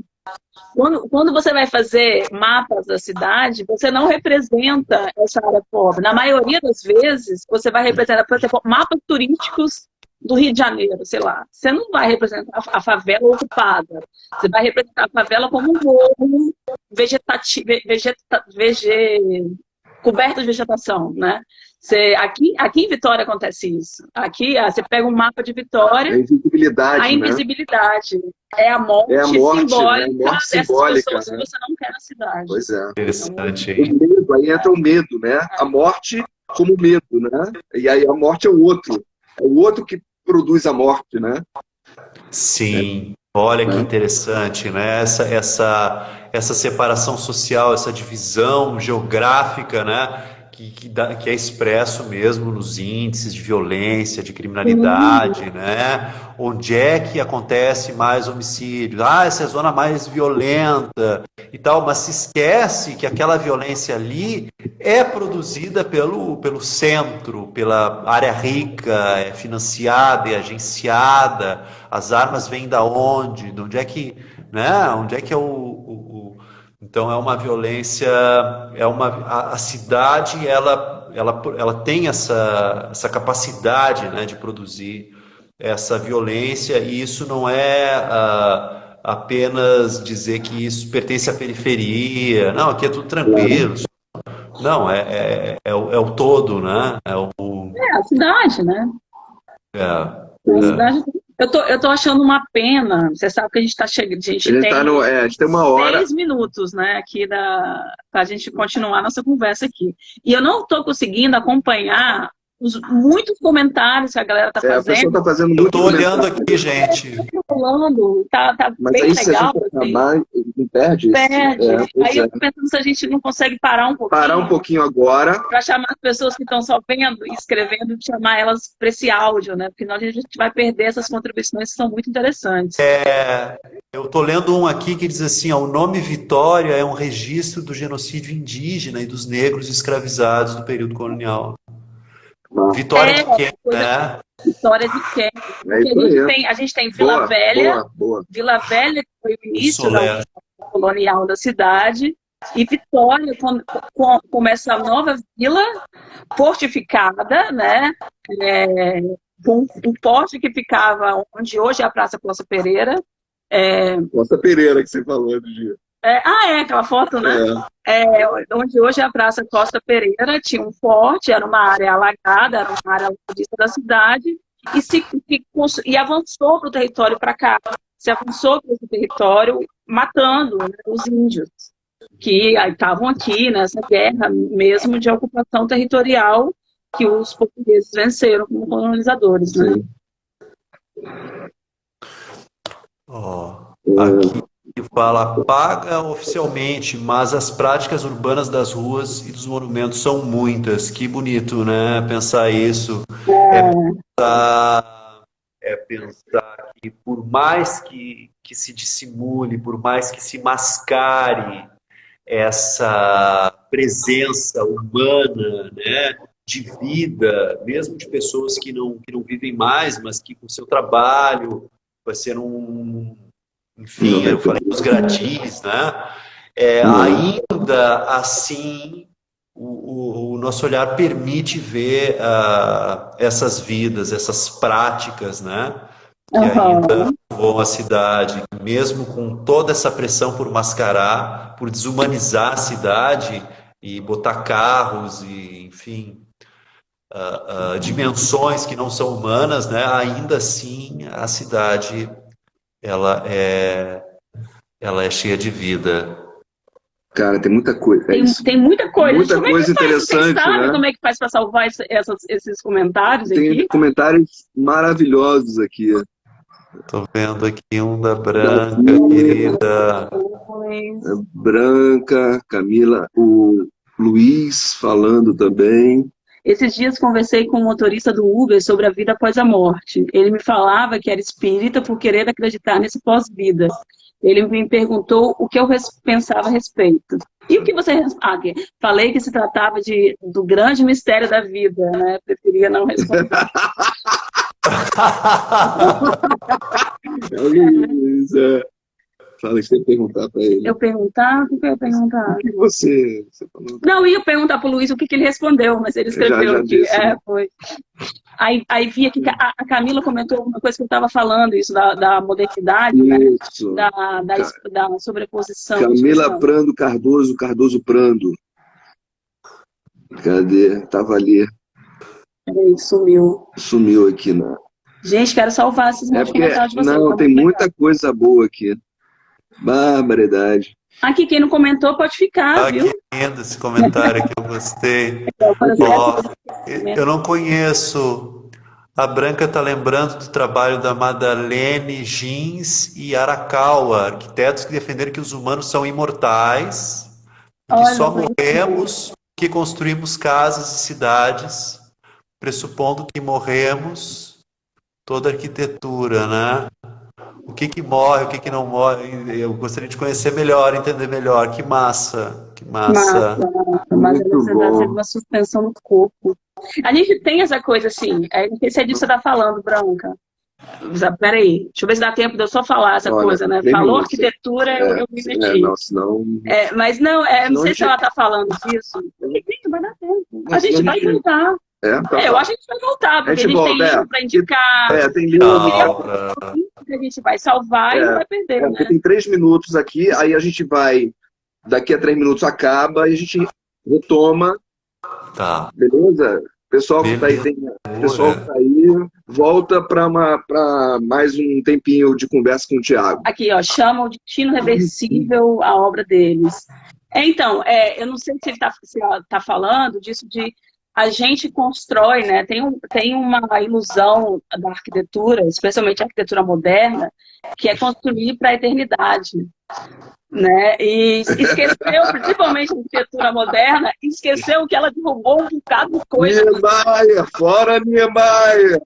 S2: Quando você vai fazer mapas da cidade, você não representa essa área pobre. Na maioria das vezes, você vai representar, por exemplo, mapas turísticos do Rio de Janeiro, sei lá. Você não vai representar a favela ocupada. Você vai representar a favela como um morro coberto de vegetação, né? Aqui em Vitória acontece isso. Aqui você pega um mapa de Vitória, a invisibilidade, né? É a morte simbólica,
S1: né? Morte simbólica,
S2: dessas pessoas,
S1: né?
S2: que você não quer na cidade.
S1: Pois é.
S3: Interessante.
S1: O medo, aí entra o medo, né? A morte como medo, né? E aí a morte é o outro que produz a morte, né?
S3: Sim. Olha que interessante, né? Essa separação social, essa divisão geográfica, né? Que é expresso mesmo nos índices de violência, de criminalidade, né? Onde é que acontece mais homicídio? Essa é a zona mais violenta e tal, mas se esquece que aquela violência ali é produzida pelo centro, pela área rica, é financiada, é agenciada. As armas vêm da onde? De onde é que, né? Onde é que é Então é uma violência, a cidade ela tem essa capacidade, né, de produzir essa violência, e isso não é apenas dizer que isso pertence à periferia, não, aqui é tudo tranquilo, não, é o todo, né?
S2: A cidade, né? A cidade. Eu tô achando uma pena. Você sabe que a gente está chegando. A gente
S1: tem uma hora.
S2: 10 minutos, né, aqui para a gente continuar nossa conversa aqui. E eu não estou conseguindo acompanhar muitos comentários que a galera está fazendo.
S1: A pessoa está fazendo muito.
S3: Eu estou olhando aqui, gente.
S2: Tá
S1: Mas
S2: bem
S1: aí,
S2: legal.
S1: Se a gente acabar, ele perde.
S2: Aí eu tô pensando se a gente não consegue parar um pouquinho.
S1: Parar um pouquinho agora.
S2: Para chamar as pessoas que estão só vendo e escrevendo, chamar elas para esse áudio, né? Porque nós a gente vai perder essas contribuições que são muito interessantes.
S3: Eu estou lendo um aqui que diz assim: o nome Vitória é um registro do genocídio indígena e dos negros escravizados do período colonial. Vitória de quem, né?
S2: Vitória de quem? Porque a gente tem Vila Velha. Vila Velha, que foi o início da colonial da cidade. E Vitória, como essa nova vila fortificada, né? Um forte que ficava onde hoje é a Praça Costa Pereira.
S1: Costa Pereira, que você falou outro dia.
S2: Aquela foto, né? Onde hoje é a Praça Costa Pereira, tinha um forte, era uma área alagada, era uma área alagada da cidade, e avançou para o território para cá. Se avançou para esse território, matando, né, os índios, que estavam aqui nessa guerra mesmo de ocupação territorial que os portugueses venceram como colonizadores, né?
S3: Aqui. que fala, paga oficialmente, mas as práticas urbanas das ruas e dos monumentos são muitas. Que bonito, né? Pensar isso. É pensar que por mais que se dissimule, por mais que se mascare essa presença humana, né, de vida, mesmo de pessoas que não vivem mais, mas que com seu trabalho vai ser enfim, eu falei dos gradis, né? Ainda assim, o nosso olhar permite ver essas vidas, essas práticas, né? Que ainda voam a cidade, mesmo com toda essa pressão por mascarar, por desumanizar a cidade e botar carros e, enfim, dimensões que não são humanas, né? Ainda assim, a cidade ela é cheia de vida.
S1: Cara, tem muita coisa.
S2: Tem muita coisa.
S1: Muita coisa interessante, né?
S2: Como é que faz para salvar esses comentários aqui?
S1: Tem comentários maravilhosos aqui.
S3: Tô vendo aqui um da Branca, querida.
S1: Branca, Camila, o Luiz falando também.
S2: Esses dias conversei com um motorista do Uber sobre a vida após a morte. Ele me falava que era espírita por querer acreditar nesse pós-vida. Ele me perguntou o que eu pensava a respeito. E o que você responde? Falei que se tratava do grande mistério da vida, né? Preferia não responder.
S1: Fala que você ia perguntar para ele.
S2: Eu perguntar? O que eu ia perguntar?
S1: O que você falou?
S2: Não, eu ia perguntar para o Luiz o que ele respondeu, mas ele escreveu
S1: já
S2: aqui.
S1: disse, né?
S2: Foi. Aí vi aqui que a Camila comentou alguma coisa que eu estava falando, isso da modernidade,
S1: isso,
S2: né? Da sobreposição.
S1: Camila Prando Cardoso Prando. Cadê? Tava ali.
S2: Peraí, sumiu.
S1: Sumiu aqui, né?
S2: Gente, quero salvar esses montes de comentários de vocês.
S1: Não, tem muita coisa boa aqui. Barbaridade.
S2: Aqui, quem não comentou pode ficar, viu?
S3: Que lindo esse comentário que eu gostei. Eu não conheço. A Branca está lembrando do trabalho da Madalene Gins e Arakawa, arquitetos que defenderam que os humanos são imortais, que só morremos que construímos casas e cidades, pressupondo que morremos toda a arquitetura, né? O que morre, o que não morre, eu gostaria de conhecer melhor, entender melhor. Que massa, que massa.
S2: Mas você dá uma suspensão no corpo. A gente tem essa coisa assim, não sei se é disso que você está falando, Branca. Peraí, deixa eu ver se dá tempo de eu só falar essa coisa, né? Falou arquitetura, eu me meti.
S1: Senão...
S2: mas não, não sei se ela está falando disso. Vai dar tempo. A gente vai voltar. Eu acho que a gente vai voltar, porque a gente tem livro para indicar.
S1: Tem livro
S2: que a gente vai salvar e não vai perder, né?
S1: Porque tem 3 minutos aqui, aí a gente vai, daqui a 3 minutos acaba e a gente retoma.
S3: Tá.
S1: Beleza? Pessoal que tá aí, pessoal que tá aí, volta para mais um tempinho de conversa com o Thiago.
S2: Aqui, ó, chama o Destino Reversível a obra deles. Então, eu não sei se ele tá falando disso de a gente constrói, né? Tem uma ilusão da arquitetura, especialmente a arquitetura moderna, que é construir para a eternidade, né? E esqueceu, principalmente a arquitetura moderna, esqueceu que ela derrubou um bocado de coisa.
S1: Niemeyer, fora Niemeyer!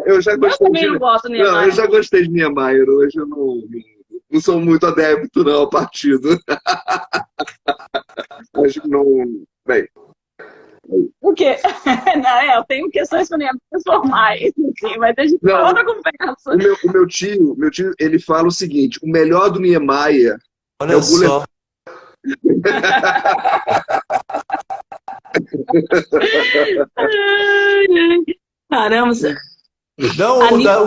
S1: Eu já gostei.
S2: Eu também não gosto de Niemeyer.
S1: Não, eu já gostei de Niemeyer. Hoje eu não sou muito adepto não ao partido. Acho que não... Bem...
S2: O quê? Não, eu tenho questões com Niemeyer formais, assim, mas a gente fala outra conversa.
S1: O meu tio, ele fala o seguinte, o melhor do Niemeyer
S3: é o só.
S2: Caramba.
S3: Não,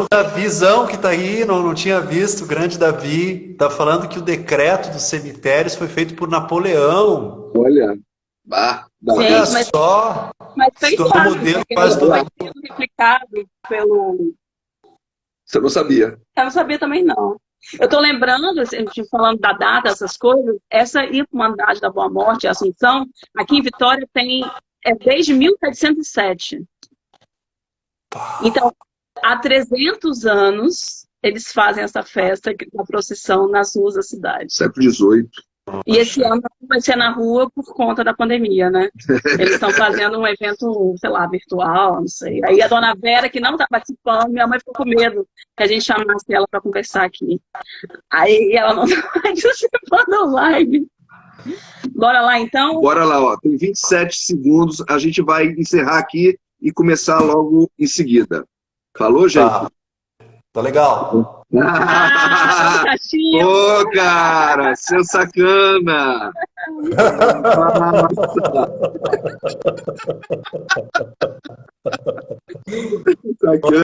S3: o Davizão que tá aí, não tinha visto, o grande Davi, tá falando que o decreto dos cemitérios foi feito por Napoleão.
S1: Olha,
S3: olha só.
S2: Mas fez
S3: um modelo quase todo
S2: replicado pelo...
S1: Você não sabia?
S2: Eu não sabia também, não. Eu tô lembrando, falando da data, essas coisas, essa Irmandade da Boa Morte, a Assunção, aqui em Vitória tem desde 1707. Então, há 300 anos, eles fazem essa festa da procissão nas ruas da cidade.
S1: Século XVIII.
S2: E esse ano vai ser na rua por conta da pandemia, né? Eles estão fazendo um evento, sei lá, virtual, não sei. Aí a dona Vera, que não está participando, minha mãe ficou com medo que a gente chamasse ela para conversar aqui. Aí ela não está participando da live. Bora lá, então?
S1: Bora lá, ó. Tem 27 segundos. A gente vai encerrar aqui e começar logo em seguida. Falou, gente?
S3: Tá legal.
S2: Caixinha.
S1: Ô, cara, seu sacana! Sacana.